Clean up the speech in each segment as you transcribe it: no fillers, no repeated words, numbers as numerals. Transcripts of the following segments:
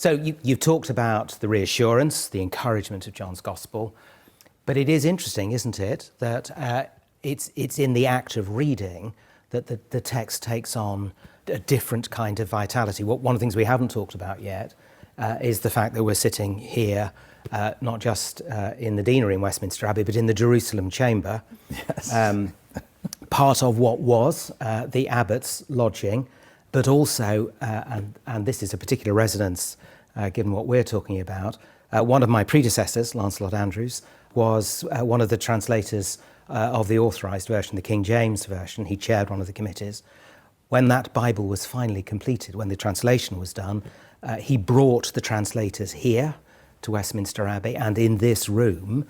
So you've talked about the reassurance, the encouragement of John's Gospel, but it is interesting, isn't it, that it's in the act of reading that the text takes on a different kind of vitality. One of the things we haven't talked about yet is the fact that we're sitting here, not just in the deanery in Westminster Abbey, but in the Jerusalem chamber, yes. Part of what was the abbot's lodging, but also, and this is a particular residence, given what we're talking about, one of my predecessors, Lancelot Andrews, was one of the translators of the authorised version, the King James version. He chaired one of the committees. When that Bible was finally completed, when the translation was done, he brought the translators here to Westminster Abbey, and in this room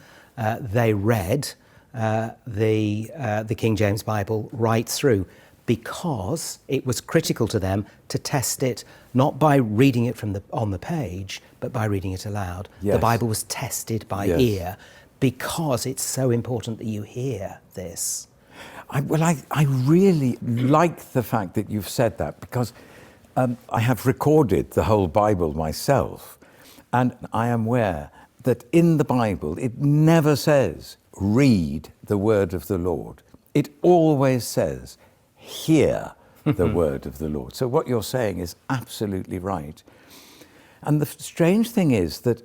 they read the King James Bible right through, because it was critical to them to test it not by reading it on the page, but by reading it aloud. Yes. The Bible was tested by ear, because it's so important that you hear this. I really like the fact that you've said that, because I have recorded the whole Bible myself, and I am aware that in the Bible it never says, read the word of the Lord. It always says, hear the word of the Lord. So what you're saying is absolutely right. And the strange thing is that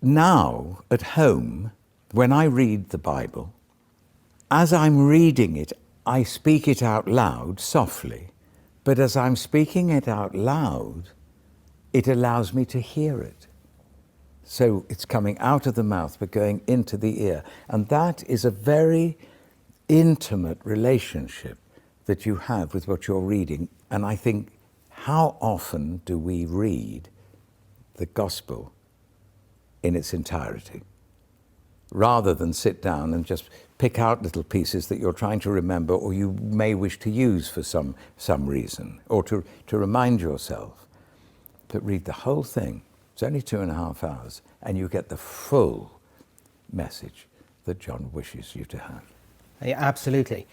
now at home, when I read the Bible, as I'm reading it, I speak it out loud softly, but as I'm speaking it out loud, it allows me to hear it. So it's coming out of the mouth, but going into the ear. And that is a very intimate relationship that you have with what you're reading. And I think, how often do we read the gospel in its entirety, rather than sit down and just pick out little pieces that you're trying to remember, or you may wish to use for some reason, or to remind yourself? But read the whole thing. It's only 2.5 hours, and you get the full message that John wishes you to have. Yeah, absolutely.